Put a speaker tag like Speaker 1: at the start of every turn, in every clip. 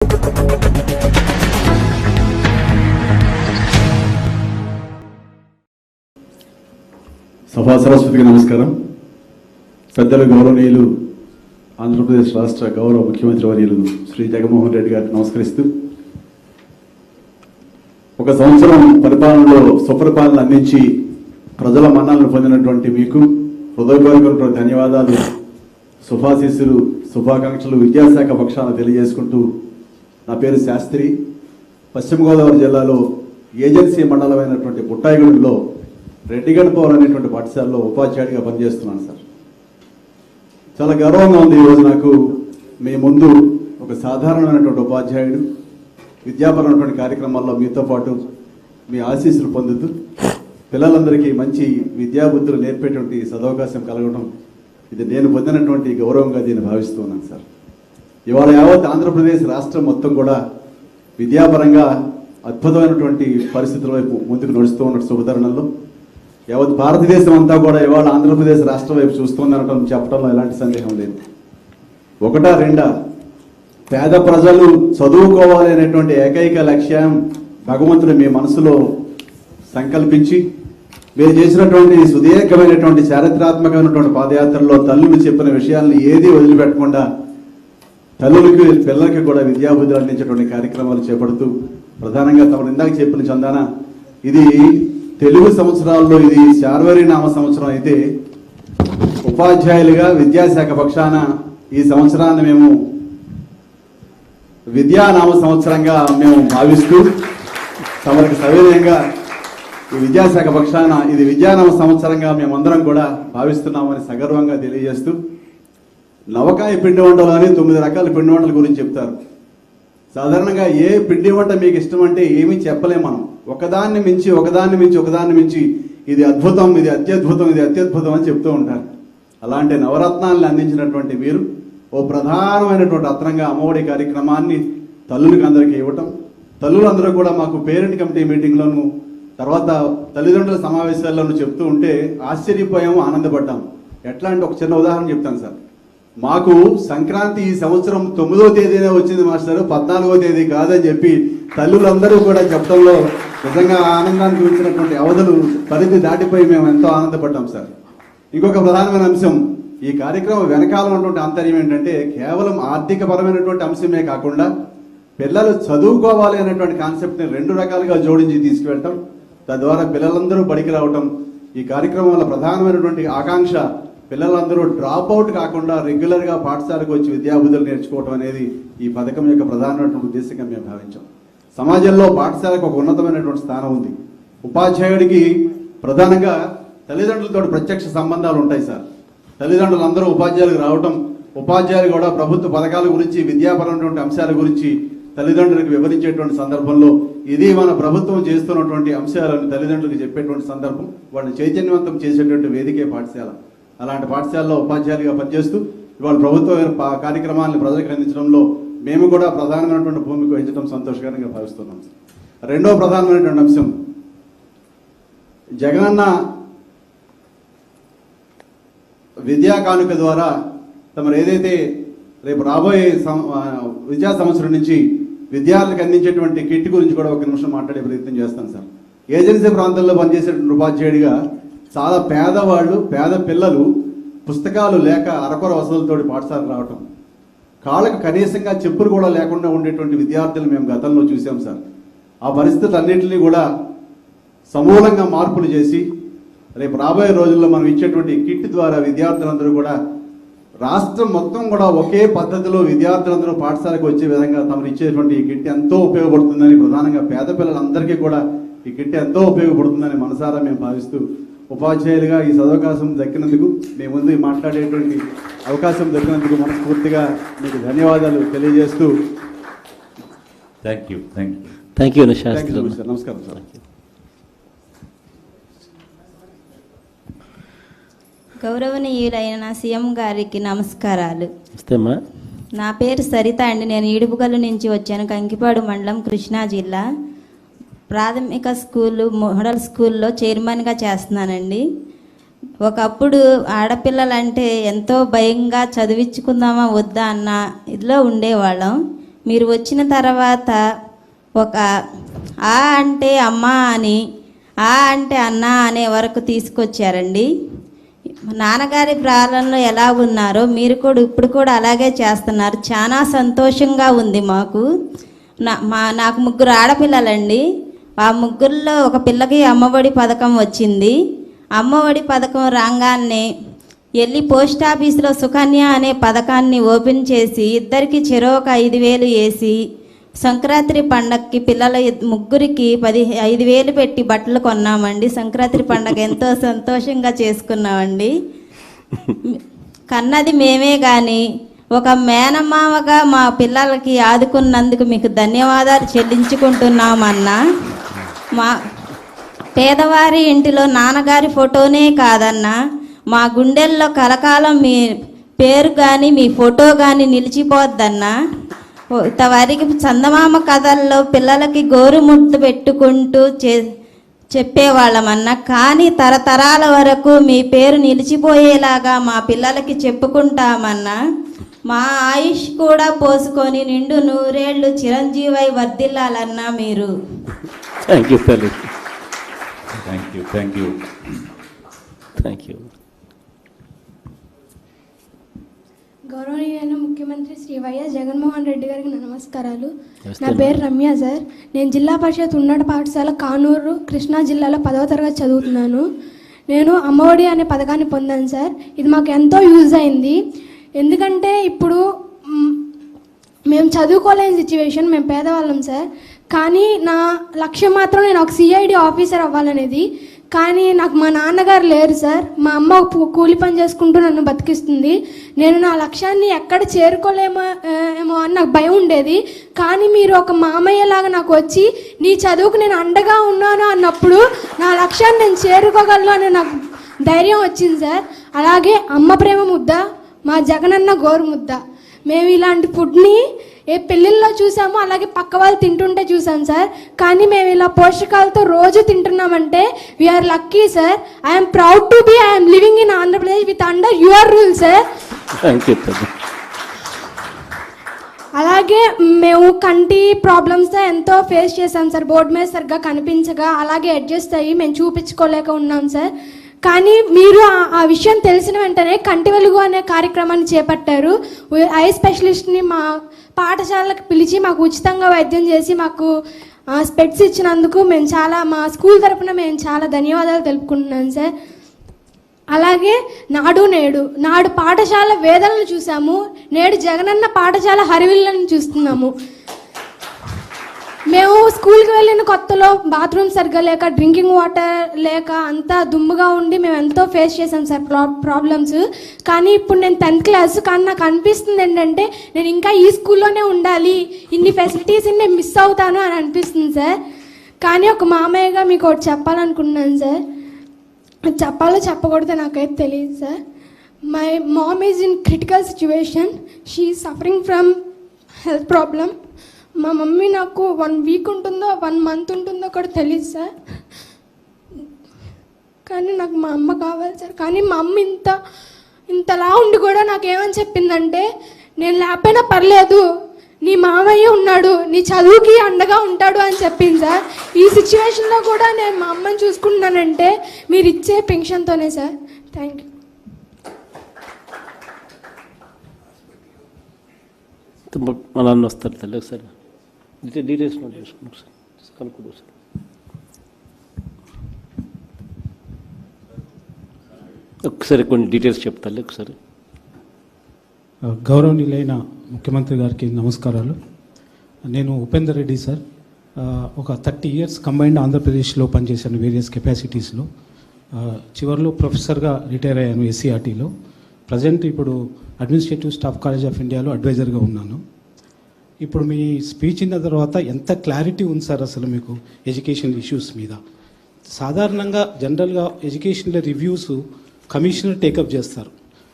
Speaker 1: సభా సరస్వతికి నమస్కారం. పెద్దలు గౌరవనీయులు ఆంధ్రప్రదేశ్ రాష్ట్ర గౌరవ ముఖ్యమంత్రి వర్యులు శ్రీ జగన్మోహన్ రెడ్డి గారికి నమస్కరిస్తూ, ఒక సంవత్సరం పరిపాలనలో సుపరిపాలన అందించి ప్రజల మన్ననలు పొందినటువంటి మీకు హృదయపూర్వక ధన్యవాదాలు, శుభాశీస్సులు, శుభాకాంక్షలు విద్యాశాఖ పక్షాన తెలియజేసుకుంటూ, నా పేరు శాస్త్రి. పశ్చిమ గోదావరి జిల్లాలో ఏజెన్సీ మండలమైనటువంటి బుట్టాయిగూడెంలో రెడ్డిగణపవరం అనేటువంటి పాఠశాలలో ఉపాధ్యాయుడిగా పనిచేస్తున్నాను సార్. చాలా గర్వంగా ఉంది ఈరోజు నాకు మీ ముందు ఒక సాధారణమైనటువంటి ఉపాధ్యాయుడు విద్యాపరమైనటువంటి కార్యక్రమాల్లో మీతో పాటు మీ ఆశీస్సులు పొందుతూ పిల్లలందరికీ మంచి విద్యాబుద్ధులు నేర్పేటువంటి సదవకాశం కలగడం, ఇది నేను పొందినటువంటి గౌరవంగా దీన్ని భావిస్తున్నాను సార్. ఇవాళ యావత్ ఆంధ్రప్రదేశ్ రాష్ట్రం మొత్తం కూడా విద్యాపరంగా అద్భుతమైనటువంటి పరిస్థితుల వైపు ముందుకు నడుస్తూ ఉన్న శుభతరుణంలో యావత్ భారతదేశం అంతా కూడా ఇవాళ ఆంధ్రప్రదేశ్ రాష్ట్రం వైపు చూస్తుందనటం చెప్పడంలో ఎలాంటి సందేహం లేదు. ఒకటా రెండా, పేద ప్రజలు చదువుకోవాలి అనేటువంటి ఏకైక లక్ష్యం భగవంతుడు మీ మనసులో సంకల్పించి మీరు చేసినటువంటి సుదీర్ఘమైనటువంటి చారిత్రాత్మకమైనటువంటి పాదయాత్రలో తల్లులు చెప్పిన విషయాలను ఏదీ వదిలిపెట్టకుండా తల్లులకి పిల్లలకి కూడా విద్యాబుద్ధులు అందించేటువంటి కార్యక్రమాలు చేపడుతూ, ప్రధానంగా తమను ఇందాక చెప్పిన చందాన, ఇది తెలుగు సంవత్సరాల్లో ఇది శార్వరి నామ సంవత్సరం అయితే ఉపాధ్యాయులుగా విద్యాశాఖ పక్షాన ఈ సంవత్సరాన్ని మేము విద్యానామ సంవత్సరంగా మేము భావిస్తూ తమరికి సవినయంగా ఈ విద్యాశాఖ పక్షాన ఇది విద్యానామ సంవత్సరంగా మేమందరం కూడా భావిస్తున్నామని సగర్వంగా తెలియజేస్తూ, నవకాయ పిండి వంటలు అని 9 రకాల పిండి వంటల గురించి చెప్తారు. సాధారణంగా ఏ పిండి వంట మీకు ఇష్టం అంటే ఏమీ చెప్పలేం మనం. ఒకదాన్ని మించి ఇది అద్భుతం, ఇది అత్యద్భుతం, ఇది అత్యద్భుతం అని చెప్తూ ఉంటారు. అలాంటి నవరత్నాలను అందించినటువంటి మీరు ఓ ప్రధానమైనటువంటి రత్నంగా అమ్మఒడి కార్యక్రమాన్ని తల్లులకు అందరికీ ఇవ్వటం, తల్లులందరూ కూడా మాకు పేరెంట్ కమిటీ మీటింగ్లోను తర్వాత తల్లిదండ్రుల సమావేశాల్లోనూ చెప్తూ ఉంటే ఆశ్చర్యపోయాము, ఆనందపడ్డాము. ఎట్లా అంటే ఒక చిన్న ఉదాహరణ చెప్తాను సార్. మాకు సంక్రాంతి ఈ సంవత్సరం 9వ తేదీనే వచ్చింది మాస్టర్, 14వ తేదీ కాదని చెప్పి తల్లులందరూ కూడా చెప్పడంలో నిజంగా ఆనందానికి మించినటువంటి అవధులు పరిధి దాటిపోయి మేము ఎంతో ఆనందపడ్డాం సార్. ఇంకొక ప్రధానమైన అంశం, ఈ కార్యక్రమం వెనకాల ఉన్నటువంటి ఆంతర్యం ఏంటంటే కేవలం ఆర్థికపరమైనటువంటి అంశమే కాకుండా పిల్లలు చదువుకోవాలి అనేటువంటి కాన్సెప్ట్ని 2 రకాలుగా జోడించి తీసుకువెళ్ళటం, తద్వారా పిల్లలందరూ బడికి రావటం. ఈ కార్యక్రమం వల్ల ప్రధానమైనటువంటి ఆకాంక్ష పిల్లలందరూ డ్రాప్ అవుట్ కాకుండా రెగ్యులర్గా పాఠశాలకు వచ్చి విద్యాబుద్ధులు నేర్చుకోవటం అనేది ఈ పథకం యొక్క ప్రధానమైనటువంటి ఉద్దేశంగా మేము భావించాం. సమాజంలో పాఠశాలకు ఒక ఉన్నతమైనటువంటి స్థానం ఉంది. ఉపాధ్యాయుడికి ప్రధానంగా తల్లిదండ్రులతో ప్రత్యక్ష సంబంధాలు ఉంటాయి సార్. తల్లిదండ్రులు అందరూ ఉపాధ్యాయులకు రావటం, ఉపాధ్యాయులు కూడా ప్రభుత్వ పథకాల గురించి, విద్యాపరమైనటువంటి అంశాల గురించి తల్లిదండ్రులకు వివరించేటువంటి సందర్భంలో ఇది మన ప్రభుత్వం చేస్తున్నటువంటి అంశాలను తల్లిదండ్రులకు చెప్పేటువంటి సందర్భం, వాళ్ళని చైతన్యవంతం చేసేటువంటి వేదికే పాఠశాల. అలాంటి పాఠశాలలో ఉపాధ్యాయులుగా పనిచేస్తూ ఇవాళ ప్రభుత్వ కార్యక్రమాలను ప్రజలకు అందించడంలో మేము కూడా ప్రధానమైనటువంటి భూమిక వహించడం సంతోషకరంగా భావిస్తున్నాం. రెండవ ప్రధానమైనటువంటి అంశం, జగనన్న విద్యా కానుక ద్వారా తమరు ఏదైతే రేపు రాబోయే విద్యా సంవత్సరం నుంచి విద్యార్థులకు అందించేటువంటి కిట్ గురించి కూడా ఒక నిమిషం మాట్లాడే ప్రయత్నం చేస్తాను సార్. ఏజెన్సీ ప్రాంతాల్లో పనిచేసేటువంటి ఉపాధ్యాయుడిగా చాలా పేదవాళ్ళు, పేద పిల్లలు పుస్తకాలు లేక అరకొర వసతులతో పాఠశాలకు రావటం, కాళ్ళకు కనీసంగా చెప్పులు కూడా లేకుండా ఉండేటువంటి విద్యార్థులు మేము గతంలో చూసాం సార్. ఆ పరిస్థితులన్నింటినీ కూడా సమూలంగా మార్పులు చేసి రేపు రాబోయే రోజుల్లో మనం ఇచ్చేటువంటి కిట్ ద్వారా విద్యార్థులందరూ కూడా రాష్ట్రం మొత్తం కూడా ఒకే పద్ధతిలో విద్యార్థులందరూ పాఠశాలకు వచ్చే విధంగా తమరు ఇచ్చేటువంటి ఈ కిట్ ఎంతో ఉపయోగపడుతుందని, ప్రధానంగా పేద పిల్లలందరికీ కూడా ఈ కిట్ ఎంతో ఉపయోగపడుతుందని మనసారా మేము భావిస్తూ, ఉపాధ్యాయులుగా ఈ సదవకాశం దక్కినందుకు, మీ ముందు మాట్లాడేటువంటి అవకాశం దక్కినందుకు మనస్ఫూర్తిగా మీకు ధన్యవాదాలు తెలియజేస్తూ
Speaker 2: థ్యాంక్ యూ
Speaker 1: నమస్కారం సార్.
Speaker 3: గౌరవనీయులైన సీఎం గారికి నమస్కారాలు. నా పేరు సరిత అండి. నేను ఈడుపుగల్లు నుంచి వచ్చాను. కంకిపాడు మండలం, కృష్ణా జిల్లా. ప్రాథమిక స్కూలు, మోడల్ స్కూల్లో చైర్మన్గా చేస్తున్నానండి. ఒకప్పుడు ఆడపిల్లలంటే ఎంతో భయంగా చదివించుకుందామా వద్దా అన్న ఇదిలో ఉండేవాళ్ళం. మీరు వచ్చిన తర్వాత ఒక ఆ అంటే అమ్మ అని, ఆ అంటే అన్న అనే వరకు తీసుకొచ్చారండి. నాన్నగారి ప్రారంభంలో ఎలా ఉన్నారో మీరు కూడా ఇప్పుడు కూడా అలాగే చేస్తున్నారు. చాలా సంతోషంగా ఉంది మాకు. నాకు 3 ఆడపిల్లలండి. ఆ 3లో ఒక పిల్లకి అమ్మఒడి పథకం వచ్చింది. అమ్మఒడి పథకం రాగానే వెళ్ళి పోస్ట్ ఆఫీస్లో సుకన్య అనే పథకాన్ని ఓపెన్ చేసి ఇద్దరికి చెరో ఒక 5,000 వేసి సంక్రాంతి పండగకి పిల్లల 3కి 5,000 పెట్టి బట్టలు కొన్నామండి. సంక్రాంతి పండగ ఎంతో సంతోషంగా చేసుకున్నామండి. కన్నది మేమే కానీ ఒక మేనమామగా మా పిల్లలకి ఆదుకున్నందుకు మీకు ధన్యవాదాలు చెల్లించుకుంటున్నామన్నా. మా పేదవారి ఇంటిలో నాన్నగారి ఫోటోనే కాదన్నా, మా గుండెల్లో కలకాలం మీ పేరు కానీ మీ ఫోటో కానీ నిలిచిపోద్దన్నా. ఇంతవరకు చందమామ కథల్లో పిల్లలకి గోరుముద్దు పెట్టుకుంటూ చెప్పేవాళ్ళమన్నా, కానీ తరతరాల వరకు మీ పేరు నిలిచిపోయేలాగా మా పిల్లలకి చెప్పుకుంటామన్నా. మా ఆయుష్ కూడా పోసుకొని నిండు 100 ఏళ్ళు చిరంజీవై వర్ధిల్లాలన్నా మీరు.
Speaker 2: థ్యాంక్ యూ తల్లి.
Speaker 1: Thank you.
Speaker 4: గౌరవనీయులైన ముఖ్యమంత్రి శ్రీ వైఎస్ జగన్మోహన్ రెడ్డి గారికి నమస్కారాలు. నా పేరు రమ్య సార్. నేను జిల్లా పరిషత్ ఉన్నత పాఠశాల కానూరు కృష్ణా జిల్లాలో 10వ తరగతి చదువుతున్నాను. నేను అమ్మఒడి అనే పథకాన్ని పొందాను సార్. ఇది మాకు ఎంతో యూజ్ అయింది. ఎందుకంటే ఇప్పుడు మేము చదువుకోలేని సిచ్యువేషన్, మేము పేదవాళ్ళం సార్. కానీ నా లక్ష్యం మాత్రం నేను ఒక సిఐడి ఆఫీసర్ అవ్వాలనేది. కానీ నాకు మా నాన్నగారు లేరు సార్. మా అమ్మ కూలి పని చేసుకుంటూ నన్ను బతికిస్తుంది. నేను నా లక్ష్యాన్ని ఎక్కడ చేరుకోలేమో అని నాకు భయం ఉండేది. కానీ మీరు ఒక మామయ్యలాగా నాకు వచ్చి నీ చదువుకు నేను అండగా ఉన్నాను అన్నప్పుడు నా లక్ష్యాన్ని నేను చేరుకోగలను అని నాకు ధైర్యం వచ్చింది సార్. అలాగే అమ్మ ప్రేమ ముద్ద, మా జగనన్న గోరు ముద్ద. మేము ఇలాంటి ఫుడ్ని ఏ పెళ్ళిళ్ళలో చూసామో అలాగే పక్క వాళ్ళు తింటుంటే చూసాం సార్. కానీ మేము ఇలా పోషకాలతో రోజు తింటున్నామంటే we are lucky sir. I'm proud to be I'm living in Andhra Pradesh with under your rule sir. అలాగే మేము కంటి ప్రాబ్లమ్స్తో ఎంతో ఫేస్ చేసాం సార్. బోర్డు మీద సరిగ్గా కనిపించగా అలాగే అడ్జస్ట్ అయ్యి మేము చూపించుకోలేక ఉన్నాం సార్. కానీ మీరు ఆ విషయం తెలిసిన వెంటనే కంటి వెలుగు అనే కార్యక్రమాన్ని చేపట్టారు. ఐ స్పెషలిస్ట్ని మా పాఠశాలకు పిలిచి మాకు ఉచితంగా వైద్యం చేసి మాకు స్పెట్స్ ఇచ్చినందుకు మేము చాలా, మా స్కూల్ తరఫున మేము చాలా ధన్యవాదాలు తెలుపుకుంటున్నాం సార్. అలాగే నాడు పాఠశాల వేదనలు చూసాము, నేడు జగనన్న పాఠశాల హరివిల్లను చూస్తున్నాము. మేము స్కూల్కి వెళ్ళిన కొత్తలో బాత్రూమ్ సరిగ్గా లేక, డ్రింకింగ్ వాటర్ లేక అంతా దుమ్ముగా ఉండి మేము ఎంతో ఫేస్ చేసాం సార్ ప్రాబ్లమ్స్. కానీ ఇప్పుడు నేను 10th క్లాస్. కానీ నాకు అనిపిస్తుంది ఏంటంటే నేను ఇంకా ఈ స్కూల్లోనే ఉండాలి, ఇన్ని ఫెసిలిటీస్ని నేను మిస్ అవుతాను అని అనిపిస్తుంది సార్. కానీ ఒక మామయ్యగా మీకు ఒకటి చెప్పాలనుకున్నాను సార్. చెప్పాలో చెప్పకూడదో నాకైతే తెలియదు sir. My mom is in critical situation. She is suffering from health problem. మా మమ్మీ నాకు 1 వీక్ ఉంటుందో 1 మంత్ ఉంటుందో కూడా తెలియదు సార్. కానీ నాకు మా అమ్మ కావాలి సార్. కానీ మా అమ్మ ఇంతలా ఉండి కూడా నాకేమని చెప్పిందంటే, నేను లేకపోయినా పర్లేదు, నీ మామయ్య ఉన్నాడు, నీ చదువుకి అండగా ఉంటాడు అని చెప్పింది సార్. ఈ సిచ్యువేషన్లో కూడా నేను మా అమ్మని చూసుకుంటున్నానంటే మీరు ఇచ్చే పెన్షన్తోనే సార్. Thank you.
Speaker 2: మా నాన్న వస్తారు తల్లి, ఒకసారి డీటెయిల్స్ నోట్ చేసుకున్నాం సార్, కనుక్కుంటాం సార్. ఒకసారి కొన్ని డీటెయిల్స్ చెప్తాను ఒకసారి.
Speaker 5: గౌరవనీయులైన ముఖ్యమంత్రి గారికి నమస్కారాలు. నేను ఉపేందర్ రెడ్డి సార్. ఒక 30 years కంబైన్డ్ ఆంధ్రప్రదేశ్లో పనిచేశాను వేరియస్ కెపాసిటీస్లో. చివరిలో ప్రొఫెసర్గా రిటైర్ అయ్యాను ఎస్సీఆర్టీలో. ప్రజెంట్ ఇప్పుడు అడ్మినిస్ట్రేటివ్ స్టాఫ్ కాలేజ్ ఆఫ్ ఇండియాలో అడ్వైజర్గా ఉన్నాను. ఇప్పుడు మీ స్పీచ్ ఇన్న తర్వాత ఎంత క్లారిటీ ఉంది సార్ అసలు మీకు ఎడ్యుకేషన్ ఇష్యూస్ మీద. సాధారణంగా జనరల్గా ఎడ్యుకేషన్లో రివ్యూస్ కమిషనర్ టేకప్ చేస్తారు,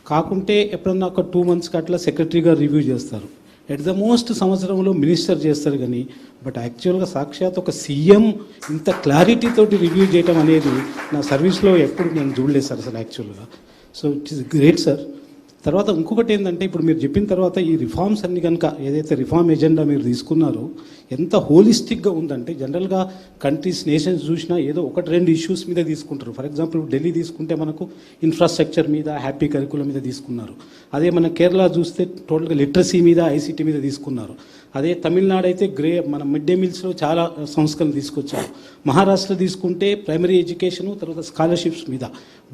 Speaker 5: కాకుంటే ఎప్పుడన్నా ఒక 2 monthsకి అట్లా సెక్రటరీగా రివ్యూ చేస్తారు. ఎట్ ద మోస్ట్ సంవత్సరంలో మినిస్టర్ చేస్తారు. కానీ బట్ యాక్చువల్గా సాక్షాత్ ఒక సీఎం ఇంత క్లారిటీతోటి రివ్యూ చేయడం అనేది నా సర్వీస్లో ఎప్పుడు నేను చూడలేదు సార్ అసలు యాక్చువల్గా. So it is great sir. తర్వాత ఇంకొకటి ఏంటంటే ఇప్పుడు మీరు చెప్పిన తర్వాత ఈ రిఫార్మ్స్ అన్ని కనుక ఏదైతే రిఫార్మ్ ఎజెండా మీరు తీసుకున్నారో ఎంత హోలిస్టిక్గా ఉందంటే జనరల్గా కంట్రీస్ నేషన్స్ చూసినా ఏదో ఒకటి రెండు ఇష్యూస్ మీద తీసుకుంటారు. ఫర్ ఎగ్జాంపుల్ ఢిల్లీ తీసుకుంటే మనకు ఇన్ఫ్రాస్ట్రక్చర్ మీద హ్యాపీ కరికులం మీద తీసుకున్నారు. అదే మన కేరళ చూస్తే టోటల్గా లిటరసీ మీద ఐసీటీ మీద తీసుకున్నారు. అదే తమిళనాడు అయితే మన మిడ్ డే మీల్స్లో చాలా సంస్కరణలు తీసుకొచ్చారు. మహారాష్ట్ర తీసుకుంటే ప్రైమరీ ఎడ్యుకేషను తర్వాత స్కాలర్షిప్స్ మీద.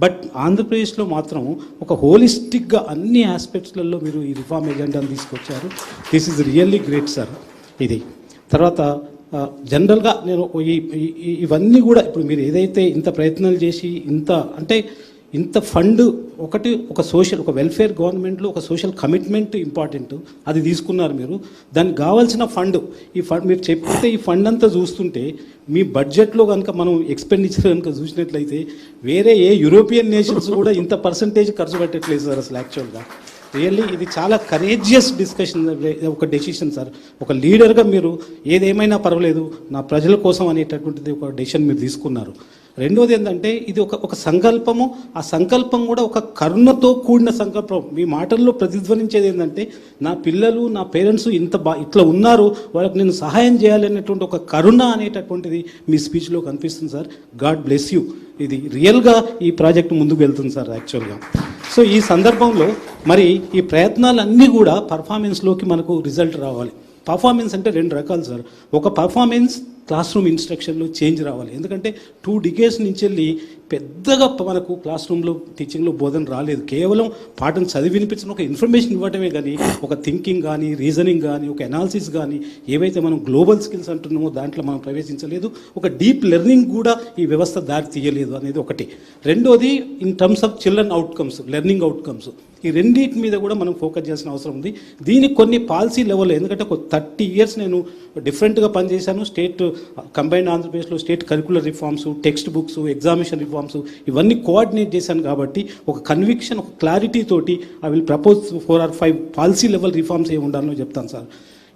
Speaker 5: బట్ ఆంధ్రప్రదేశ్లో మాత్రం ఒక హోలిస్టిక్గా అన్ని ఆస్పెక్ట్స్లలో మీరు ఈ రిఫార్మ్ ఎజెండాను తీసుకొచ్చారు. This is really great sir. ఇది తర్వాత జనరల్గా నేను ఇవన్నీ కూడా ఇప్పుడు మీరు ఏదైతే ఇంత ప్రయత్నాలు చేసి ఇంత ఫండ్ ఒక సోషల్ ఒక వెల్ఫేర్ గవర్నమెంట్లో ఒక సోషల్ కమిట్మెంట్ ఇంపార్టెంట్, అది తీసుకున్నారు మీరు. దానికి కావాల్సిన ఫండ్ మీరు చెప్తే ఈ ఫండ్ అంతా చూస్తుంటే మీ బడ్జెట్లో కనుక మనం ఎక్స్పెండిచర్ కనుక చూసినట్లయితే వేరే ఏ యూరోపియన్ నేషన్స్ కూడా ఇంత పర్సంటేజ్ ఖర్చు పెట్టట్లేదు సార్ అసలు. యాక్చువల్గా రియల్లీ ఇది చాలా కరేజియస్ డిస్కషన్, ఒక డెసిషన్ సార్. ఒక లీడర్గా మీరు ఏదేమైనా పర్వాలేదు నా ప్రజల కోసం అనేటటువంటిది ఒక డెసిషన్ మీరు తీసుకున్నారు. రెండోది ఏంటంటే ఇది ఒక సంకల్పము. ఆ సంకల్పం కూడా ఒక కరుణతో కూడిన సంకల్పం. మీ మాటల్లో ప్రతిధ్వనించేది ఏంటంటే నా పిల్లలు నా పేరెంట్స్ ఇట్లా ఉన్నారు, వాళ్ళకి నేను సహాయం చేయాలనేటువంటి ఒక కరుణ అనేటటువంటిది మీ స్పీచ్లో కనిపిస్తుంది సార్. God bless you. ఇది రియల్గా ఈ ప్రాజెక్ట్ ముందుకు వెళ్తుంది సార్ యాక్చువల్గా. సో ఈ సందర్భంలో మరి ఈ ప్రయత్నాలన్నీ కూడా పర్ఫార్మెన్స్లోకి మనకు రిజల్ట్ రావాలి. పర్ఫార్మెన్స్ అంటే రెండు రకాలు సార్. ఒక పర్ఫార్మెన్స్ క్లాస్ రూమ్ ఇన్స్ట్రక్షన్లో చేంజ్ రావాలి. ఎందుకంటే 2 decades నుంచి వెళ్ళి పెద్దగా మనకు క్లాస్ రూమ్లో టీచింగ్లో బోధన రాలేదు. కేవలం పాఠం చదివి వినిపించిన ఒక ఇన్ఫర్మేషన్ ఇవ్వటమే కానీ ఒక థింకింగ్ కానీ రీజనింగ్ కానీ ఒక అనాలిసిస్ కానీ ఏవైతే మనం గ్లోబల్ స్కిల్స్ అంటున్నామో దాంట్లో మనం ప్రవేశించలేదు. ఒక డీప్ లెర్నింగ్ కూడా ఈ వ్యవస్థ దారి తీయలేదు అనేది ఒకటి. రెండోది in terms of children outcomes, learning outcomes, ఈ రెండింటి మీద కూడా మనం ఫోకస్ చేయాల్సిన అవసరం ఉంది. దీనికి కొన్ని పాలసీ లెవెల్లో, ఎందుకంటే ఒక 30 years నేను డిఫరెంట్గా పనిచేశాను. స్టేట్ కంబైన్డ్ ఆంధ్రప్రదేశ్లో state curricular reforms, text books, examination reforms ఇవన్నీ కోఆర్డినేట్ చేశాను. కాబట్టి ఒక కన్విక్షన్, ఒక క్లారిటీ తోటి I will propose 4 or 5 policy level reforms ఏమి ఉండాలో చెప్తాను సార్.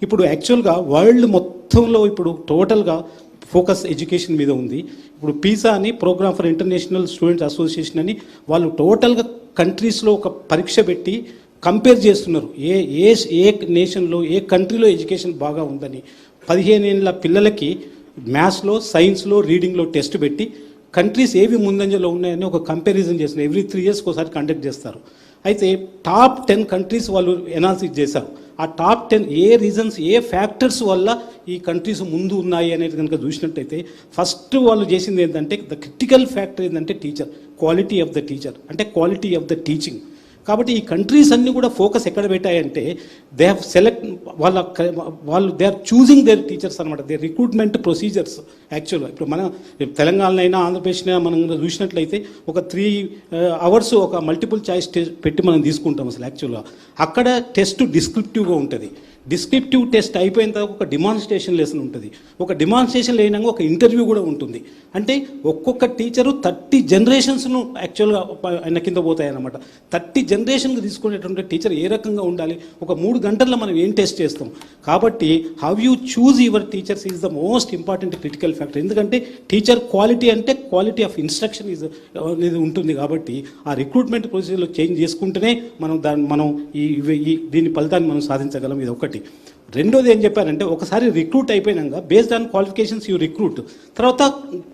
Speaker 5: ఇప్పుడు యాక్చువల్గా వరల్డ్ మొత్తంలో ఇప్పుడు టోటల్గా ఫోకస్ ఎడ్యుకేషన్ మీద ఉంది. ఇప్పుడు పీసా అని programme for international students association అని వాళ్ళు టోటల్గా కంట్రీస్లో ఒక పరీక్ష పెట్టి కంపేర్ చేస్తున్నారు. ఏ నేషన్లో ఏ కంట్రీలో ఎడ్యుకేషన్ బాగా ఉందని. 15 ఏళ్ళ పిల్లలకి మ్యాథ్స్లో, సైన్స్లో, రీడింగ్లో టెస్ట్ పెట్టి కంట్రీస్ ఏవి ముందంజలో ఉన్నాయని ఒక కంపారిజన్ చేస్తున్నారు. ఎవ్రీ 3 years ఒకసారి కండక్ట్ చేస్తారు. అయితే టాప్ 10 కంట్రీస్ వాళ్ళు ఎనాలిసిస్ చేశారు. ఆ టాప్ 10 ఏ రీజన్స్, ఏ ఫ్యాక్టర్స్ వల్ల ఈ కంట్రీస్ ముందు ఉన్నాయి అనేది కనుక చూసినట్టయితే ఫస్ట్ వాళ్ళు చేసింది ఏంటంటే ద క్రిటికల్ ఫ్యాక్టర్ ఏంటంటే teacher, quality of the teacher, అంటే క్వాలిటీ ఆఫ్ ద టీచింగ్. కాబట్టి ఈ కంట్రీస్ అన్నీ కూడా ఫోకస్ ఎక్కడ పెట్టాయంటే దే హ్యావ్ వాళ్ళు they are choosing their teachers అనమాట, దేర్ రిక్రూట్మెంట్ ప్రొసీజర్స్. యాక్చువల్గా ఇప్పుడు మన తెలంగాణలో ఆంధ్రప్రదేశ్లో మనం చూసినట్లయితే ఒక 3 hours ఒక మల్టిపుల్ చాయిస్ పెట్టి మనం తీసుకుంటాం అసలు. యాక్చువల్గా అక్కడ టెస్ట్ డిస్క్రిప్టివ్గా ఉంటుంది. డిస్క్రిప్టివ్ టెస్ట్ అయిపోయిన తర్వాత ఒక డిమాన్స్ట్రేషన్ లెసన్ ఉంటుంది. ఒక డిమాన్స్ట్రేషన్ లేనాక ఒక ఇంటర్వ్యూ కూడా ఉంటుంది. అంటే ఒక్కొక్క టీచరు 30 generations యాక్చువల్గా ఆయన కింద పోతాయన్నమాట. 30 generations తీసుకునేటువంటి టీచర్ ఏ రకంగా ఉండాలి, ఒక 3 గంటల్లో మనం ఏం టెస్ట్ చేస్తాం. కాబట్టి how you choose your teachers is the most important critical factor. ఎందుకంటే టీచర్ క్వాలిటీ అంటే క్వాలిటీ ఆఫ్ ఇన్స్ట్రక్షన్ అనేది ఉంటుంది. కాబట్టి ఆ రిక్రూట్మెంట్ ప్రొసీజర్లో చేంజ్ చేసుకుంటేనే మనం దీని ఫలితాన్ని మనం సాధించగలం. ఇది ఒకటి. రెండోది ఏం చెప్పారంటే ఒకసారి రిక్రూట్ అయిపోయినాక based on qualifications you recruit. తర్వాత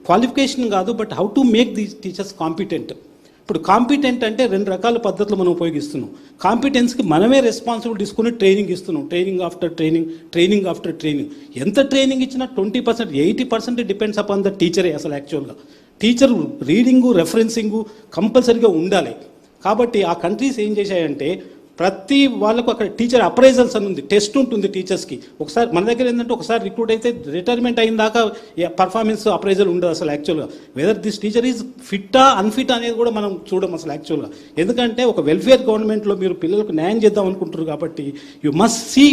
Speaker 5: క్వాలిఫికేషన్ కాదు but how to make these teachers competent. ఇప్పుడు కాంపిటెంట్ అంటే 2 రకాల పద్ధతులు మనం ఉపయోగిస్తున్నాం. కాంపిటెన్స్కి మనమే రెస్పాన్సిబిలిటీ తీసుకుని ట్రైనింగ్ ఇస్తున్నాం. Training after training. ఎంత ట్రైనింగ్ ఇచ్చినా 20%, 80% డిపెండ్స్ అపాన్ ద టీచరే అసలు. యాక్చువల్గా టీచర్ రీడింగు, రెఫరెన్సింగు కంపల్సరీగా ఉండాలి. కాబట్టి ఆ కంట్రీస్ ఏం చేశాయంటే ప్రతి వాళ్ళకు అక్కడ టీచర్ అప్రైజల్స్ అని ఉంది, టెస్ట్ ఉంటుంది టీచర్స్కి. ఒకసారి మన దగ్గర ఏంటంటే ఒకసారి రిక్రూట్ అయితే రిటైర్మెంట్ అయిన దాకా పర్ఫార్మెన్స్ అప్రైజల్ ఉండదు అసలు. యాక్చువల్గా వెదర్ దిస్ టీచర్ ఈజ్ ఫిట్టా అన్ఫిట్ అనేది కూడా మనం చూడం అసలు. యాక్చువల్గా ఎందుకంటే ఒక వెల్ఫేర్ గవర్నమెంట్లో మీరు పిల్లలకు న్యాయం చేద్దాం అనుకుంటారు. కాబట్టి you must see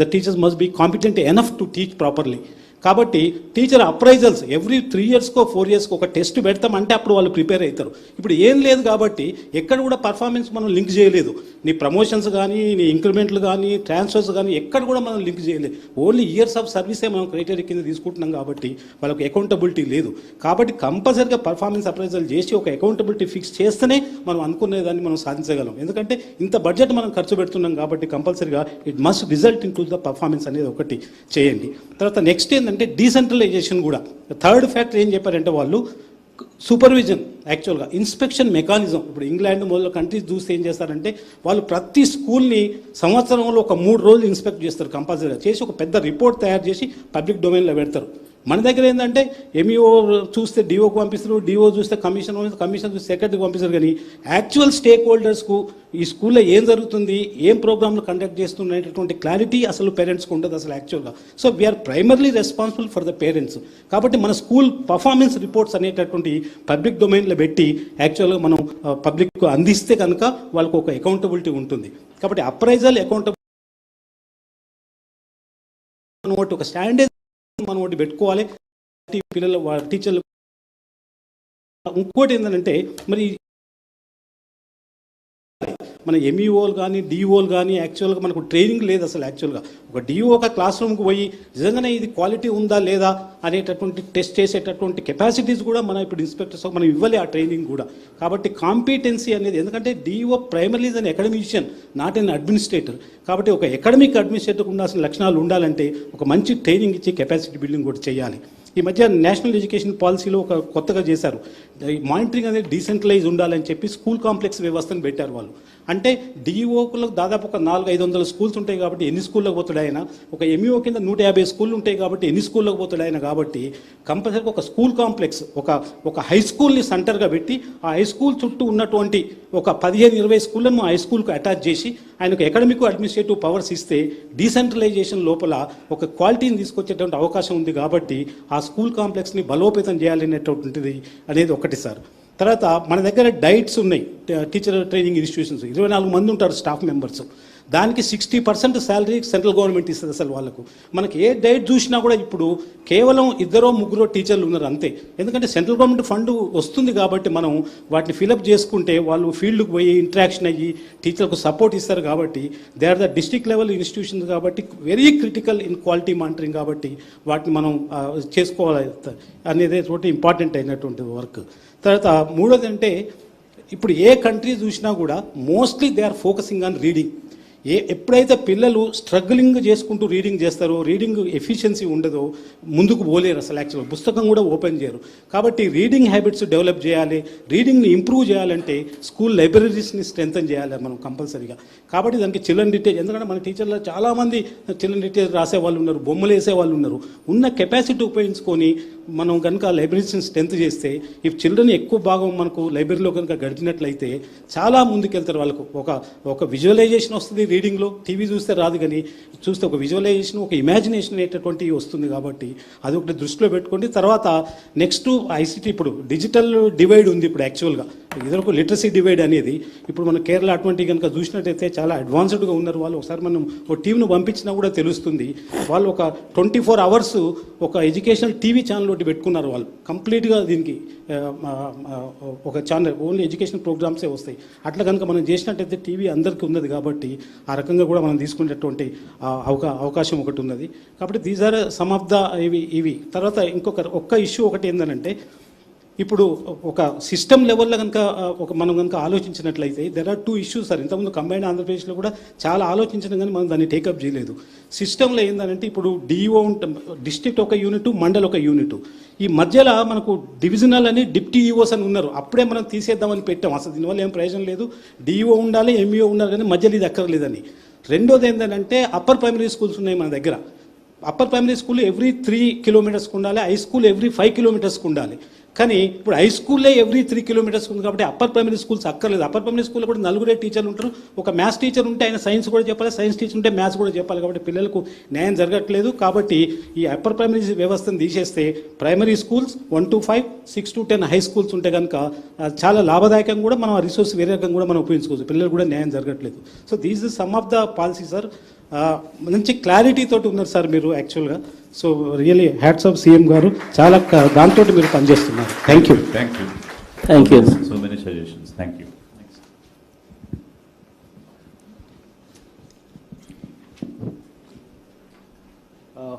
Speaker 5: the teachers must be competent enough to teach properly. కాబట్టి టీచర్ అప్రైజల్స్ ఎవ్రీ 3 ఇయర్స్కో 4 ఇయర్స్కో ఒక టెస్ట్ పెడతామంటే అప్పుడు వాళ్ళు ప్రిపేర్ అవుతారు. ఇప్పుడు ఏం లేదు కాబట్టి ఎక్కడ కూడా పర్ఫార్మెన్స్ మనం లింక్ చేయలేదు. నీ ప్రమోషన్స్ కానీ, నీ ఇంక్రిమెంట్లు కానీ, ట్రాన్స్ఫర్స్ కానీ ఎక్కడ కూడా మనం లింక్ చేయలేదు. ఓన్లీ ఇయర్స్ ఆఫ్ సర్వీసే మనం క్రైటీరియా కింద తీసుకుంటున్నాం కాబట్టి వాళ్ళకు అకౌంటబిలిటీ లేదు. కాబట్టి కంపల్సరీగా పర్ఫార్మెన్స్ అప్రైజల్ చేసి ఒక అకౌంటబిలిటీ ఫిక్స్ చేస్తేనే మనం అనుకునే దాన్ని మనం సాధించగలం. ఎందుకంటే ఇంత బడ్జెట్ మనం ఖర్చు పెడుతున్నాం కాబట్టి కంపల్సరీగా it must result in to the performance అనేది ఒకటి చేయండి. తర్వాత నెక్స్ట్ ఏంటంటే డీసెంట్రలైజేషన్ కూడా. థర్డ్ ఫ్యాక్టర్ ఏం చెప్పారంటే వాళ్ళు సూపర్విజన్, యాక్చువల్గా ఇన్స్పెక్షన్ మెకానిజం. ఇప్పుడు ఇంగ్లాండ్ మొదలు కంట్రీస్ చూస్తే ఏం చేస్తారంటే వాళ్ళు ప్రతి స్కూల్ని సంవత్సరంలో ఒక 3 రోజులు ఇన్స్పెక్ట్ చేస్తారు కంపల్సరీగా. చేసి ఒక పెద్ద రిపోర్ట్ తయారు చేసి పబ్లిక్ డొమైన్లో పెడతారు. మన దగ్గర ఏంటంటే ఎంఈఓ చూస్తే డిఓకి పంపిస్తారు, డిఓ చూస్తే కమిషన్ చూస్తే సెక్రటరీకి పంపిస్తారు. కానీ యాక్చువల్ స్టేక్ హోల్డర్స్కు ఈ స్కూల్లో ఏం జరుగుతుంది, ఏం ప్రోగ్రామ్లు కండక్ట్ చేస్తున్నటువంటి క్లారిటీ అసలు పేరెంట్స్కి ఉండదు అసలు యాక్చువల్గా. So we are primarily responsible for the parents. కాబట్టి మన స్కూల్ పర్ఫార్మెన్స్ రిపోర్ట్స్ అనేటటువంటి పబ్లిక్ డొమైన్లో పెట్టి యాక్చువల్గా మనం పబ్లిక్ అందిస్తే కనుక వాళ్ళకు ఒక అకౌంటబిలిటీ ఉంటుంది. కాబట్టి అప్రైజల్ అకౌంటబిలిటీ ఒక స్టాండర్డ్ మనం ఒకటి పెట్టుకోవాలి పిల్లలు టీచర్లు. ఇంకోటి ఏంటంటే మరి మన ఎంఈఓలు కానీ డిఓలు కానీ యాక్చువల్గా మనకు ట్రైనింగ్ లేదు అసలు. యాక్చువల్గా ఒక డిఓ ఒక క్లాస్ రూమ్కి పోయి నిజంగానే ఇది క్వాలిటీ ఉందా లేదా అనేటటువంటి టెస్ట్ చేసేటటువంటి కెపాసిటీస్ కూడా మన ఇప్పుడు ఇన్స్పెక్టర్స్ మనం ఇవ్వాలి ఆ ట్రైనింగ్ కూడా. కాబట్టి కాంపిటెన్సీ అనేది, ఎందుకంటే DO primarily is an academician not an administrator. కాబట్టి ఒక అకాడమిక్ అడ్మినిస్ట్రేటర్కి ఉండాల్సిన లక్షణాలు ఉండాలంటే ఒక మంచి ట్రైనింగ్ ఇచ్చి కెపాసిటీ బిల్డింగ్ కూడా చేయాలి. ఈ మధ్య నేషనల్ ఎడ్యుకేషన్ పాలసీలో ఒక కొత్తగా చేశారు, మానిటరింగ్ అనేది డీసెంట్రలైజ్ ఉండాలని చెప్పి స్కూల్ కాంప్లెక్స్ వ్యవస్థను పెట్టారు వాళ్ళు. అంటే డిఓకులకు దాదాపు ఒక 400-500 స్కూల్స్ ఉంటాయి కాబట్టి ఎన్ని స్కూళ్ళకి పోతాడు ఆయన, ఒక ఎంఈఓ కింద 150 స్కూళ్ళు ఉంటాయి కాబట్టి ఎన్ని స్కూళ్ళకి పోతాడు ఆయన. కాబట్టి కంపల్సరీగా ఒక స్కూల్ కాంప్లెక్స్ ఒక హై స్కూల్ని సెంటర్గా పెట్టి ఆ హై స్కూల్ చుట్టూ ఉన్నటువంటి ఒక 15-20 స్కూళ్ళను హై స్కూల్కు అటాచ్ చేసి ఆయనకు అకాడమిక్ అడ్మినిస్ట్రేటివ్ పవర్స్ ఇస్తే డీసెంట్రలైజేషన్ లోపల ఒక క్వాలిటీని తీసుకొచ్చేటువంటి అవకాశం ఉంది. కాబట్టి ఆ స్కూల్ కాంప్లెక్స్ని బలోపేతం చేయాలనేటటువంటిది అనేది ఒకటి సార్. తర్వాత మన దగ్గర డైట్స్ ఉన్నాయి, టీచర్ ట్రైనింగ్ ఇన్స్టిట్యూషన్స్ 24 మంది ఉంటారు స్టాఫ్ మెంబర్స్. దానికి 60% శాలరీ సెంట్రల్ గవర్నమెంట్ ఇస్తుంది అసలు వాళ్ళకు. మనకి ఏ డైట్ చూసినా కూడా ఇప్పుడు కేవలం 2-3 టీచర్లు ఉన్నారు అంతే. ఎందుకంటే సెంట్రల్ గవర్నమెంట్ ఫండ్ వస్తుంది కాబట్టి మనం వాటిని ఫిలప్ చేసుకుంటే వాళ్ళు ఫీల్డ్కి పోయి ఇంటరాక్షన్ అయ్యి టీచర్లకు సపోర్ట్ ఇస్తారు. కాబట్టి they are the district level institutions కాబట్టి very critical in quality monitoring. కాబట్టి వాటిని మనం చేసుకోవాలి అనేది ఒకటి ఇంపార్టెంట్ అయినటువంటి వర్క్. తర్వాత మూడోది అంటే ఇప్పుడు ఏ కంట్రీ చూసినా కూడా mostly they are focusing on reading. ఎప్పుడైతే పిల్లలు స్ట్రగ్లింగ్ చేసుకుంటూ రీడింగ్ చేస్తారో, రీడింగ్ ఎఫిషియన్సీ ఉండదో ముందుకు పోలేరు అసలు. యాక్చువల్గా పుస్తకం కూడా ఓపెన్ చేయరు. కాబట్టి రీడింగ్ హ్యాబిట్స్ డెవలప్ చేయాలి, రీడింగ్ని ఇంప్రూవ్ చేయాలంటే స్కూల్ లైబ్రరీస్ని స్ట్రెంథన్ చేయాలి మనం కంపల్సరీగా. కాబట్టి దానికి చిల్డ్రన్ డిటేజ్, ఎందుకంటే మన టీచర్లో చాలామంది చిల్డ్రన్ డిటేజ్ రాసే వాళ్ళు ఉన్నారు, బొమ్మలు వేసే వాళ్ళు ఉన్నారు. ఉన్న కెపాసిటీ ఉపయోగించుకొని మనం కనుక లైబ్రరీస్ని స్ట్రెంత్ చేస్తే ఈ చిల్డ్రన్ ఎక్కువ భాగం మనకు లైబ్రరీలో కనుక గడిపినట్లయితే చాలా ముందుకెళ్తారు. వాళ్ళకు ఒక విజువలైజేషన్ వస్తుంది రీడింగ్లో. టీవీ చూస్తే రాదు, కానీ చూస్తే ఒక విజువలైజేషన్, ఒక ఇమాజినేషన్ అనేటటువంటి వస్తుంది. కాబట్టి అది ఒకటి దృష్టిలో పెట్టుకోండి. తర్వాత నెక్స్ట్ ఐసిటీ, ఇప్పుడు డిజిటల్ డివైడ్ ఉంది ఇప్పుడు యాక్చువల్గా. ఇదొక లిటరసీ డివైడ్ అనేది ఇప్పుడు మన కేరళ అటువంటి కనుక చూసినట్టయితే చాలా అడ్వాన్స్డ్గా ఉన్నారు వాళ్ళు. ఒకసారి మనం ఒక టీంను పంపించినా కూడా తెలుస్తుంది. వాళ్ళు ఒక 24 అవర్స్ ఒక ఎడ్యుకేషనల్ టీవీ ఛానల్ ఒకటి పెట్టుకున్నారు వాళ్ళు. కంప్లీట్గా దీనికి ఒక ఛానల్ ఓన్లీ ఎడ్యుకేషన్ ప్రోగ్రామ్సే వస్తాయి. అట్లా కనుక మనం చేసినట్టయితే టీవీ అందరికీ ఉన్నది కాబట్టి ఆ రకంగా కూడా మనం తీసుకునేటటువంటి అవకాశం ఒకటి ఉన్నది. కాబట్టి these are some of the ఇవి. తర్వాత ఒక్క ఇష్యూ ఒకటి ఏంటంటే ఇప్పుడు ఒక సిస్టమ్ లెవెల్లో కనుక మనం కనుక ఆలోచించినట్లయితే దెర్ ఆర్ 2 ఇష్యూస్ సార్. ఇంతకుముందు కంబైన్డ్ ఆంధ్రప్రదేశ్లో కూడా చాలా ఆలోచించడం కానీ మనం దాన్ని టేకప్ చేయలేదు. సిస్టంలో ఏంటంటే ఇప్పుడు డిఓ డిస్ట్రిక్ట్ ఒక యూనిట్, మండల్ ఒక యూనిట్. ఈ మధ్యలో మనకు డివిజనల్ అని డిప్టీ ఈఓస్ అని ఉన్నారు. అప్పుడే మనం తీసేద్దామని పెట్టాం. అసలు దీనివల్ల ఏం ప్రయోజనం లేదు. డిఓ ఉండాలి, ఎంఈఓ ఉండాలి, కానీ మధ్యలో ఇది అక్కర్లేదని. రెండోది ఏంటంటే అప్పర్ ప్రైమరీ స్కూల్స్ ఉన్నాయి మన దగ్గర. అప్పర్ ప్రైమరీ స్కూల్ ఎవ్రీ 3 కిలోమీటర్స్కి ఉండాలి, హై స్కూల్ ఎవ్రీ 5 కిలోమీటర్స్కి ఉండాలి. కానీ ఇప్పుడు హై స్కూల్లే ఎవ్రీ 3 కిలోమీటర్స్ ఉంది కాబట్టి అప్పర్ ప్రైమరీ స్కూల్స్ అక్కర్లేదు. అప్పర్ ప్రైమరీ స్కూల్లో కూడా 4 టీచర్లు ఉంటారు. ఒక మ్యాథ్స్ టీచర్ ఉంటే ఆయన సైన్స్ కూడా చెప్పాలి, సైన్స్ టీచర్ ఉంటే మ్యాథ్స్ కూడా చెప్పాలి. కాబట్టి పిల్లలకు న్యాయం జరగట్లేదు. కాబట్టి ఈ అప్పర్ ప్రైమరీ వ్యవస్థను తీసేస్తే primary schools 1 to 5, 6 to 10 high schools ఉంటే కనుక చాలా లాభదాయకంగా కూడా మనం ఆ రిసోర్స్ వేరే రకంగా కూడా మనం ఉపయోగించుకోవచ్చు. పిల్లలు కూడా న్యాయం జరగట్లేదు. So these is some of the policy sir. మంచి క్లారిటీ తోటి ఉన్నారు సార్ మీరు యాక్చువల్గా. So really hats off CM గారు, చాలా దాంతో మీరు పనిచేస్తున్నారు. Thank you.
Speaker 6: Thank you.
Speaker 2: Thank you.
Speaker 6: So many suggestions. Thank you. Next.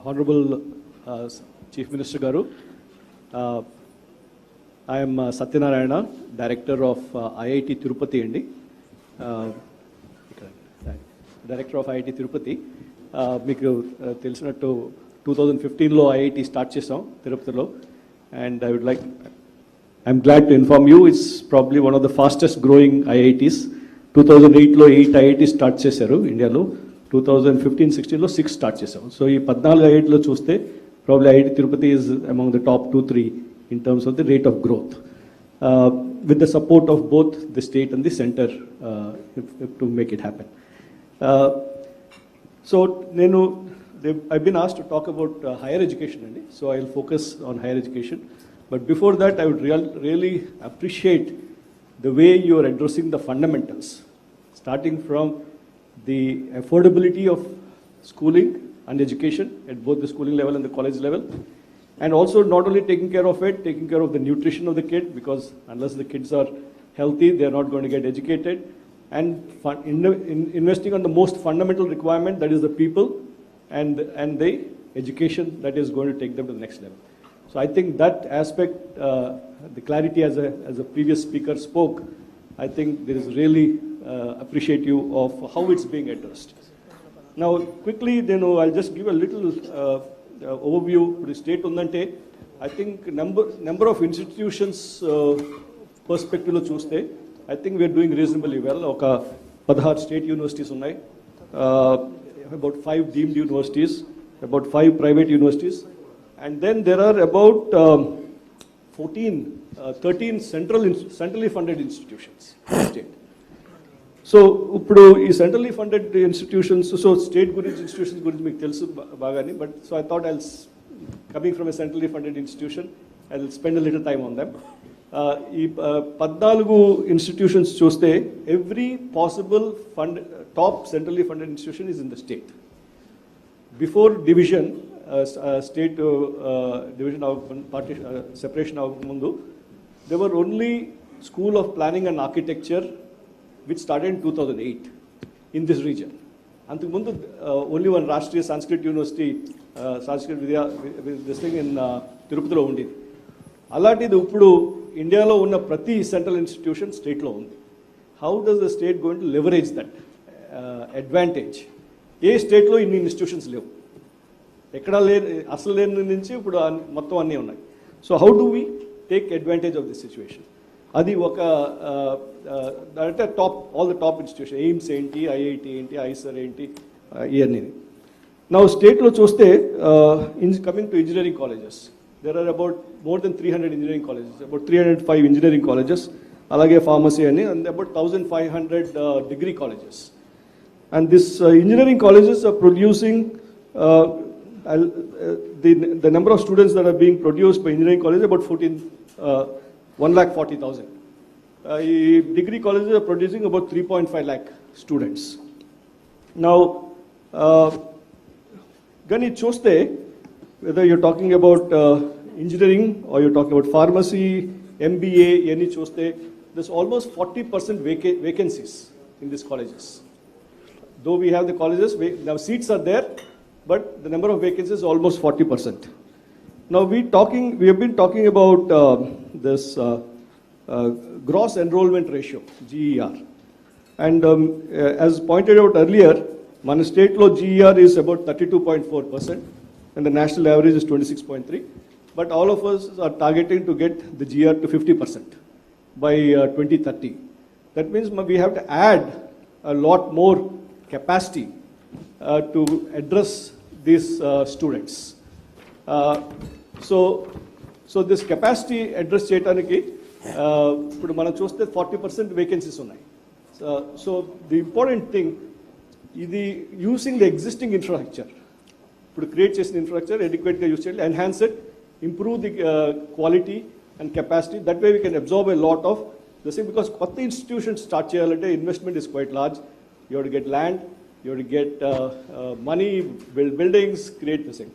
Speaker 7: Honorable Chief Minister Garu, I am Satyanarayana, Director of IIT Tirupati Andi. Director of IIT Tirupati. మీకు తెలిసినట్టు 2015లో IIT start చేసాం తిరుపతిలో, and I'm glad to inform you it's probably one of the fastest growing IITs. 2008లో 8 IITs start చేశారు ఇండియాలో, 2015-16లో 6 start చేసాం. So ఈ 14 IITలో చూస్తే probably IIT Tirupati is among the top 2-3 in terms of the rate of growth, with the support of both the state and the center to make it happen. So I've been asked to talk about higher education, so I'll focus on higher education. But before that, I would really appreciate the way you are addressing the fundamentals, starting from the affordability of schooling and education at both the schooling level and the college level, and also not only taking care of it, taking care of the nutrition of the kid, because unless the kids are healthy, they are not going to get educated, and investing on the most fundamental requirement, that is the people and the education that is going to take them to the next level. So I think that aspect, the clarity as a previous speaker spoke, I think there is really appreciative of how it's being addressed. Now quickly, I'll just give a little overview to the state undante. I think number of institutions perspective lo chuste, I think we are doing reasonably well. Oka 16 state universities unnai, about 5 deemed universities, about 5 private universities, and then there are about 13 centrally funded institutions in the state. So ఇప్పుడు ఈ centrally funded institutions, so state గురించి institutions గురించి మీకు తెలుసు బాగానే, but so I thought I'll coming from a centrally funded institution I will spend a little time on them. ఈ 14 institutions చూస్తే every possible fund top centrally funded institution is in the state. Before division, state division separation అవ్వకముందు, there were only School of Planning and Architecture which started in 2008 in this region. Antakumundu only one Rashtriya Sanskrit University, Sanskrit Vidya, this thing in Tirupatilo undidi. Alatidi uppudu Indialo unna prati central institution state lo undi. How does the state going to leverage that advantage? ఏ స్టేట్లో ఇన్ని institutions లేవు, ఎక్కడ అసలు లేని నుంచి ఇప్పుడు మొత్తం అన్నీ ఉన్నాయి. So how do we take advantage of this situation? అది ఒక అంటే all the top institution, AIIMS ఏంటి, ఐఐటి ఏంటి, ఐసర్ ఏంటి, ఇవన్నీ. నా స్టేట్లో చూస్తే coming to engineering colleges, there are about more than 300 engineering colleges, about 305 engineering colleges, alage pharmacy and about 1500 degree colleges. And this engineering colleges are producing the number of students that are being produced by engineering colleges about 1,40,000. Degree colleges are producing about 3.5 lakh students. Now, gani choste, whether you're talking about engineering or you're talking about pharmacy, MBA, any choste, there's almost 40% vacancies in these colleges. Though we have the colleges, now seats are there, but the number of vacancies is almost 40%. Now we have been talking about this gross enrollment ratio, GER. And as pointed out earlier, మన స్టేట్లో GER is about 32.4% and the national average is 26.3%. But all of us are targeting to get the GER to 50% by 2030. That means we have to add a lot more capacity to address these students. So this capacity address cheyadaniki ఇప్పుడు మనం చూస్తే 40% vacancies ఉన్నాయి. So the important thing ఇది using the existing infrastructure, ఇప్పుడు create చేసిన infrastructure adequately use చేయాలి, enhance it, improve the quality and capacity. That way we can absorb a lot of the same, because కొత్త institutions start cheyalante investment is quite large. You have to get land, you have to get money, build buildings, create the same.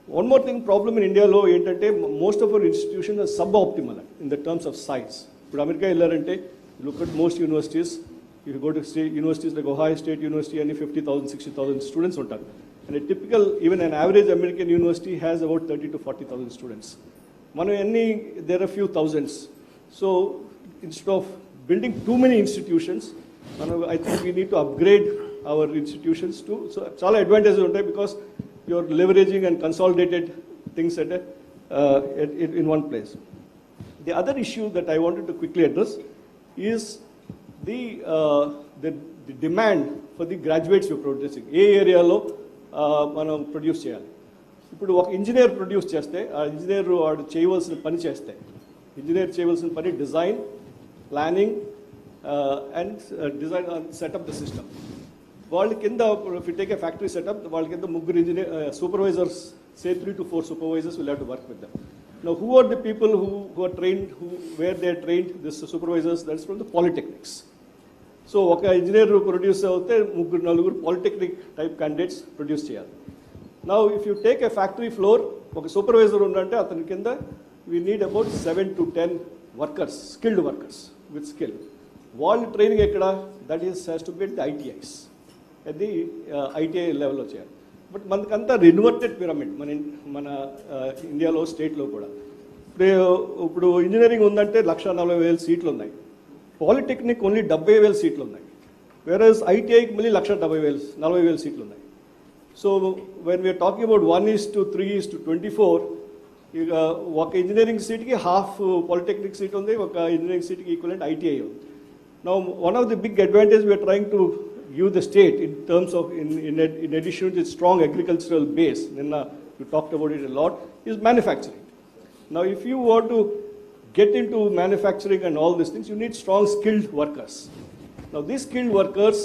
Speaker 7: One more thing, problem in India lo ఏంటంటే most of our institutions are suboptimal in the terms of size. ఇప్పుడు America వెళ్ళారంటే look at most universities. If you go to state universities like Ohio State University, only 50,000, 60,000 students ఉంటారు. And a typical, even an average American university has about 30 to 40,000 students. There are few thousands. So instead of building too many institutions, I think we need to upgrade our institutions too. So చాలా advantages ఉంటాయి because you're leveraging and consolidated things in one place. The other issue that I wanted to quickly address is the demand for the graduates you're producing. ఏ ఏరియాలో మనం produce చేయాలి. ఇప్పుడు ఒక engineer produce చేస్తే ఆ engineer వాడు చేయవలసిన పని చేస్తే ఇంజనీర్ చేయవలసిన పని design, planning and design setup the system. వాళ్ళ కింద if you take a factory setup, వాళ్ళ కింద ముగ్గురు engineer supervisors, say 3 to 4 supervisors will have to work with them. Now who are the people who are trained, where they are trained, this supervisors? That's from the polytechnics. So ఒక engineer produce అవుతే ముగ్గురు నలుగురు polytechnic type candidates produce చేయాలి. Now if you take a factory floor, ఒక supervisor ఉందంటే అతని కింద we need about 7 to 10 workers, skilled workers with skill. వాళ్ళు ట్రైనింగ్ ఎక్కడ? That is has to get the ITIs, అది ఐటీఐ లెవెల్లో చేయాలి. బట్ మనకంతా ఇన్వర్టెడ్ పిరమిడ్ మన ఇండియాలో, స్టేట్లో కూడా. ఇప్పుడు ఇంజనీరింగ్ ఉందంటే 1,40,000 సీట్లు ఉన్నాయి. పాలిటెక్నిక్ ఓన్లీ 70,000 సీట్లు ఉన్నాయి. వేరేస్ ఐటీఐకి మళ్ళీ 1,70,000 సీట్లు ఉన్నాయి. So when we are talking about 1:3:24, ఇక ఒక ఇంజనీరింగ్ సీట్కి హాఫ్ పాలిటెక్నిక్ సీట్ ఉంది, ఒక ఇంజనీరింగ్ సీట్కి ఈక్వలెంట్ ఐటీఐ ఉంది. Now one of the big advantage we are trying to give the state in terms of, in addition to its strong agricultural base, Ninna, you talked about it a lot, is manufacturing. Now if you want to get into manufacturing and all these things, you need strong skilled workers. Now these skilled workers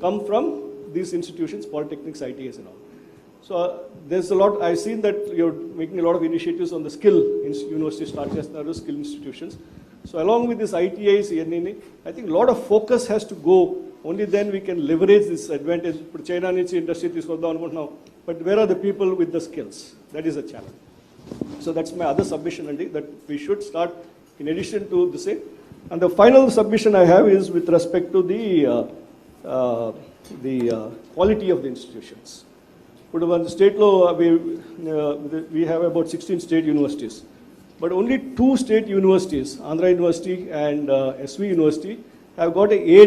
Speaker 7: come from these institutions, polytechnics, ITS and all. So there's a lot, I've seen that you're making a lot of initiatives on the skill universities, start chestunaru, skill institutions. So along with this ITIs, I think a lot of focus has to go. Only then we can leverage this advantage. ఇప్పుడు China నుంచి industry తీసుకొద్దాం అనుకుంటున్నాం, but where are the people with the skills? That is a challenge. So that's my other submission అండి, that we should start in addition to the same. And the final submission I have is with respect to the quality of the institutions. ఇప్పుడు మన స్టేట్లో we have about 16 state universities, but only 2 state universities, Andhra University and SV University, have got a A++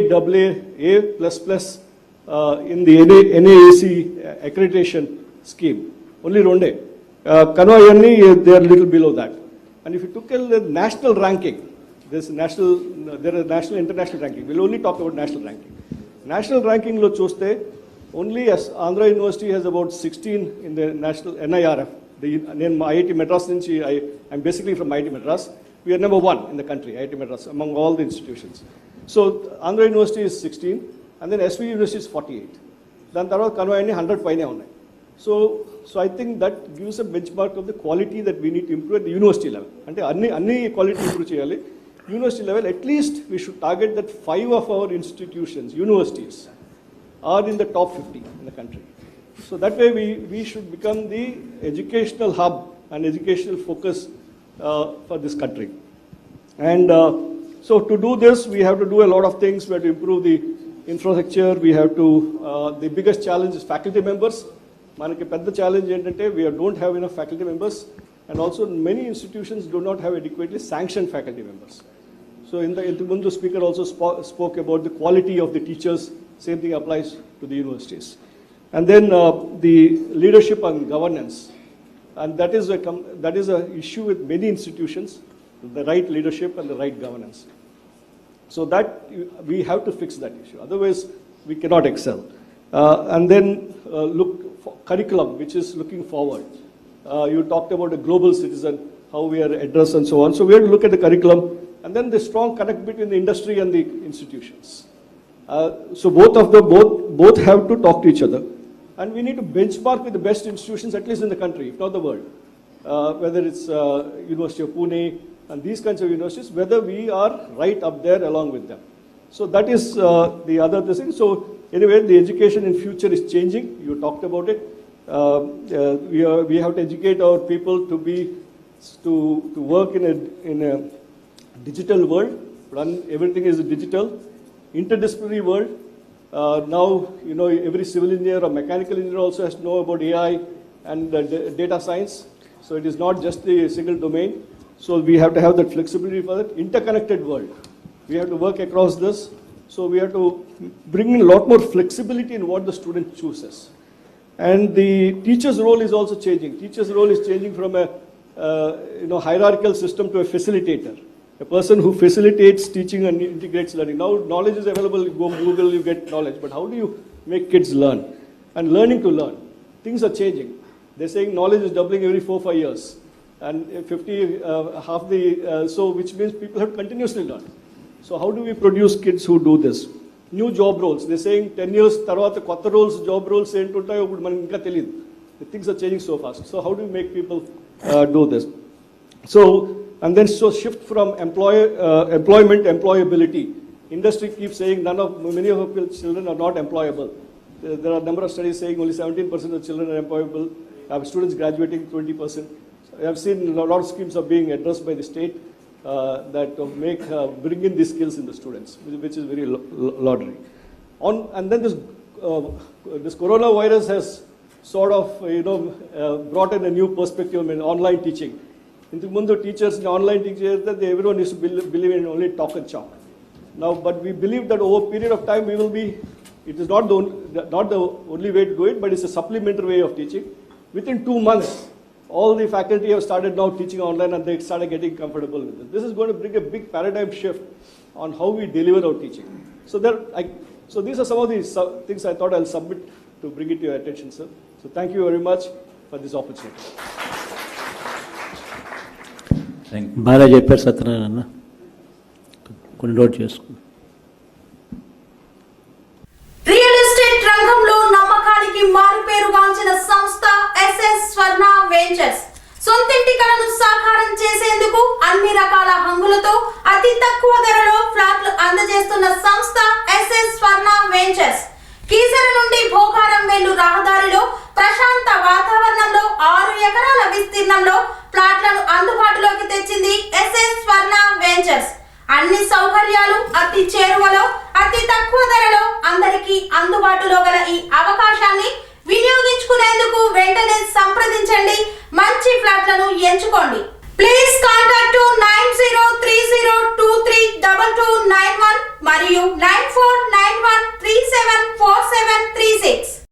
Speaker 7: in the NAAC accreditation scheme. Only Ronde. Kanwa Yanni, they are a little below that. And if you took the national ranking, there is national, international ranking. We'll only talk about national ranking. National ranking lo chuste, only as Andhra University has about 16 in the national NIRF. నేను IIT Madras నుంచి, I'm basically from IIT Madras. We are number 1 in the country, IIT Madras, among all the institutions. So Andhra University is 16, and then SV University is 48. దాని తర్వాత కన్వా అన్ని 100 పైనే ఉన్నాయి. So I think that gives a benchmark of the quality that we need to improve at the university level. అంటే అన్ని quality improve చేయాలి. University level, at least we should target that 5 of our institutions, universities, are in the top 50 in the country. So that way we should become the educational hub and educational focus for this country. And so to do this, we have to do a lot of things. We have to improve the infrastructure. We have to, the biggest challenge is faculty members. Manaki pedda challenge entante we don't have enough faculty members, and also many institutions do not have adequately sanctioned faculty members. So in the Mundu speaker also spoke about the quality of the teachers. Same thing applies to the universities. And then the leadership and governance, and that is a issue with many institutions, the right leadership and the right governance. So that we have to fix that issue. Otherwise, we cannot excel. And then look for curriculum, which is looking forward. You talked about a global citizen, how we are addressed and so on. So we have to look at the curriculum, and then the strong connect between the industry and the institutions. So both have to talk to each other. And we need to benchmark with the best institutions, at least in the country, if not the world. Whether it's University of Pune and these kinds of universities, whether we are right up there along with them. So that is the other thing. So anyway, the education in future is changing. You talked about it. we have to educate our people to work in a digital world. Everything is digital, interdisciplinary world. Now, every civil engineer or mechanical engineer also has to know about AI and data science. So it is not just the single domain. So we have to have that flexibility for that interconnected world. We have to work across this. So we have to bring in a lot more flexibility in what the student chooses. And the teacher's role is also changing. Teacher's role is changing from a hierarchical system to a facilitator. A person who facilitates teaching and integrates learning. Now knowledge is available, you go Google, you get knowledge. But how do you make kids learn? And learning to learn. Things are changing. They're saying knowledge is doubling every 4-5 years. And which means people have to continuously learn. So how do we produce kids who do this? New job roles. They're saying 10 years tarvata kotta roles, job roles entuntayo appudu manaku inka teliyadu. Things are changing so fast. So how do we make people do this? And then shift from employment, employability. Industry keeps saying many of our children are not employable. There are a number of studies saying only 17% of children are employable. I have students graduating 20%. I have seen a lot of schemes are being addressed by the state that bring in these skills in the students, which is very laudatory. And then this coronavirus has sort of brought in a new perspective in online teaching. Intumundu teachers in online teaching, everyone used to believe in only talk and chalk. Now, but we believe that over a period of time we will be. It is not the only way to do it, but it's a supplementary way of teaching. Within 2 months, all the faculty have started now teaching online and they started getting comfortable with it. This is going to bring a big paradigm shift on how we deliver our teaching. So these are some of the things I thought I'll submit to bring it to your attention, sir. So thank you very much for this opportunity.
Speaker 6: Thank you.
Speaker 2: బాగా చెప్పారు సత్యనారాయణ అన్న, కొన్ని note చేసుకున్నాం.
Speaker 8: Real estate రంగంలో నమ్మకానికి మారుపేరుగాంచిన సంస్థ SS స్వర్ణ ventures సొంతింటి కలను సాకారం చేసేందుకు అన్ని రకాల హంగులతో అతి తక్కువ ధరలో ఫ్లాట్లు అందజేస్తున్న సంస్థ ఎస్ఎస్ స్వర్ణ వెంచర్స్. కీసర నుండి భోగారం వెళ్ళు రహదారిలో ప్రశాంత వాతావరణంలో 6 ఎకరాల విస్తీర్ణంలో ప్లాట్లను అందుబాటులోకి తెచ్చింది ఎస్ఎస్ స్వర్ణ వెంచర్స్. అన్ని సౌకర్యాలు అతి చేరువలో అతి తక్కువ ధరలో అందరికీ అందుబాటులో గల ఈ అవకాశాన్ని వినియోగించుకునేందుకు వెంటనే సంప్రదించండి, మంచి ఫ్లాట్లను ఎంచుకోండి. ప్లీజ్ కాంటాక్ట్ 9030232291 మరియు 94913747